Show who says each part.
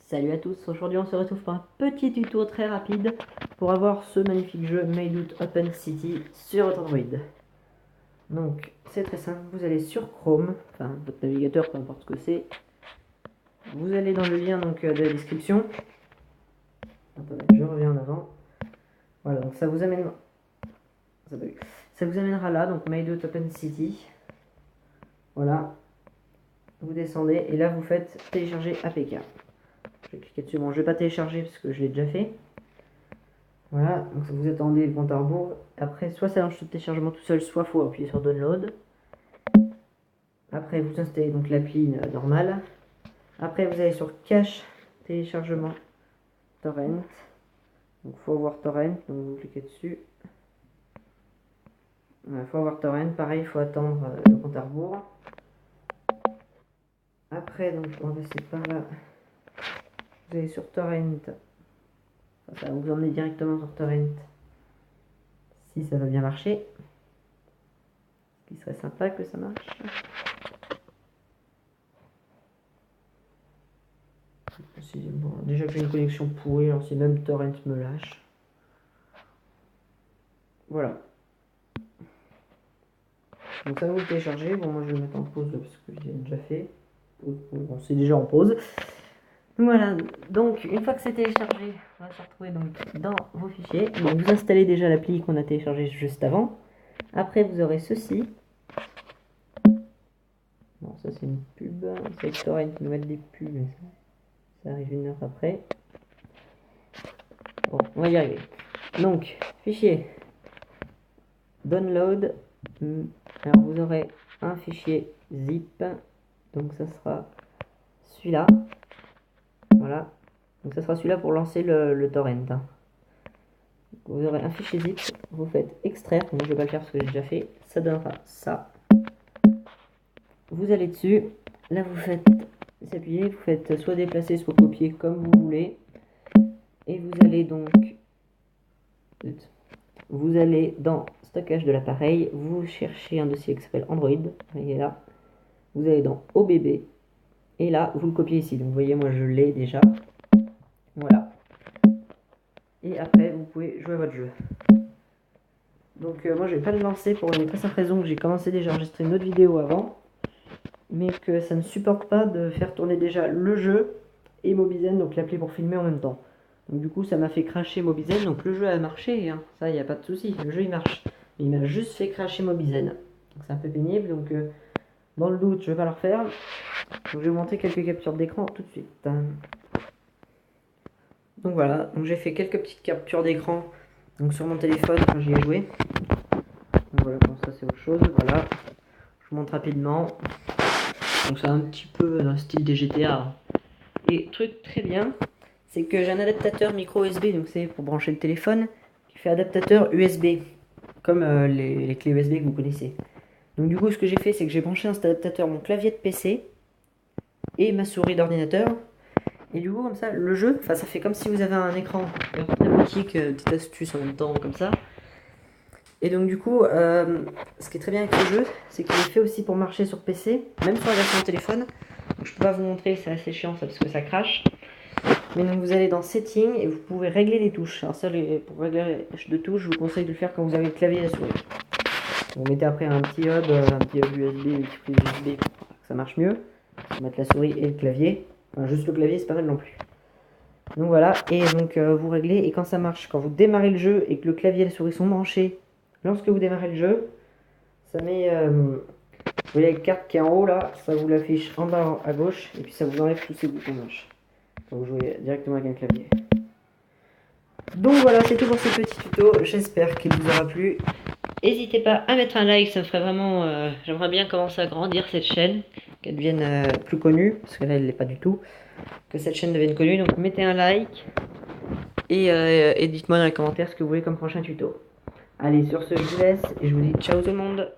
Speaker 1: Salut à tous, aujourd'hui on se retrouve pour un petit tuto très rapide pour avoir ce magnifique jeu Made Open City sur votre Android. Donc c'est très simple, vous allez sur Chrome, enfin votre navigateur, peu importe ce que c'est. Vous allez dans le lien de la description. Attendez, je reviens en avant. Voilà, donc ça vous amènera là, donc Made Open City. Voilà, vous descendez et là vous faites télécharger APK. Je vais cliquer dessus, bon je vais pas télécharger parce que je l'ai déjà fait. Voilà, donc vous attendez le compte à rebours. Après, soit ça lance le téléchargement tout seul, soit il faut appuyer sur Download. Après, vous installez donc l'appli normale. Après, vous allez sur Cache téléchargement Torrent. Donc, faut avoir Torrent, donc vous cliquez dessus. Il faut avoir Torrent, pareil, il faut attendre le compte à rebours. Après, donc, on va passer par là. Vous allez sur Torrent. Enfin, ça va vous emmener directement sur Torrent. Si ça va bien marcher. Ce qui serait sympa que ça marche. Bon, déjà que j'ai une connexion pourrie, alors si même Torrent me lâche. Voilà. Donc ça va vous télécharger. Bon, moi je vais mettre en pause parce que j'ai déjà fait. Bon, c'est déjà en pause. Voilà. Donc une fois que c'est téléchargé, on va se retrouver donc dans vos fichiers. Donc vous installez déjà l'appli qu'on a téléchargé juste avant. Après vous aurez ceci. Bon, ça c'est une pub. C'est que Torrent nous met des pubs, mais ça arrive une heure après. Bon, on va y arriver. Donc, fichier. Download. Alors vous aurez un fichier zip. Donc ça sera celui-là. Voilà. Donc ça sera celui-là pour lancer le torrent. Vous aurez un fichier zip. Vous faites extraire. Moi je vais pas le faire parce que j'ai déjà fait. Ça donnera ça. Vous allez dessus. Là vous faites s'appuyer. Vous faites soit déplacer, soit copier comme vous voulez. Et vous allez donc... Vous allez dans stockage de l'appareil, vous cherchez un dossier qui s'appelle Android, il est là. Vous allez dans OBB, et là, vous le copiez ici. Donc vous voyez, moi je l'ai déjà. Voilà. Et après, vous pouvez jouer à votre jeu. Donc moi je vais pas le lancer pour une très simple raison que j'ai commencé déjà à enregistrer une autre vidéo avant. Mais que ça ne supporte pas de faire tourner déjà le jeu et Mobizen, donc l'appli pour filmer en même temps. Donc du coup ça m'a fait cracher Mobizen, donc le jeu a marché, hein. Ça il n'y a pas de souci, le jeu il marche. Mais il m'a juste fait cracher Mobizen. Donc c'est un peu pénible, donc dans le doute je vais pas le refaire. Donc je vais vous montrer quelques captures d'écran tout de suite. Donc voilà, donc j'ai fait quelques petites captures d'écran donc sur mon téléphone quand j'y ai joué. Donc voilà, bon ça c'est autre chose, voilà. Je vous montre rapidement. Donc c'est un petit peu dans le style des GTA. Et truc très bien, c'est que j'ai un adaptateur micro USB, donc c'est pour brancher le téléphone, qui fait adaptateur USB, comme les clés USB que vous connaissez. Donc du coup ce que j'ai fait, c'est que j'ai branché dans cet adaptateur mon clavier de PC et ma souris d'ordinateur. Et du coup comme ça, le jeu, enfin ça fait comme si vous avez un écran très pratique, petite astuce en même temps comme ça. Et donc du coup, ce qui est très bien avec ce jeu, c'est qu'il est fait aussi pour marcher sur PC, même sur la version téléphone. Donc, je peux pas vous montrer, c'est assez chiant ça parce que ça crache. Mais donc vous allez dans Settings et vous pouvez régler les touches. Alors ça, pour régler les touches, je vous conseille de le faire quand vous avez le clavier et la souris. Vous mettez après un petit hub USB, une petite prise USB pour que ça marche mieux. Vous mettez la souris et le clavier. Enfin, juste le clavier, c'est pas mal non plus. Donc voilà, et donc vous réglez, et quand ça marche, quand vous démarrez le jeu et que le clavier et la souris sont branchés, lorsque vous démarrez le jeu, ça met, vous voyez la carte qui est en haut là, ça vous l'affiche en bas à gauche, et puis ça vous enlève tous ces boutons moches. Quand vous jouez directement avec un clavier. Donc voilà, c'est tout pour ce petit tuto, j'espère qu'il vous aura plu. N'hésitez pas à mettre un like, ça me ferait vraiment... j'aimerais bien commencer à grandir cette chaîne, qu'elle devienne plus connue, parce que là elle l'est pas du tout, que cette chaîne devienne connue, donc mettez un like, et dites-moi dans les commentaires ce que vous voulez comme prochain tuto. Allez, sur ce, je vous laisse, et je vous dis ciao tout le monde.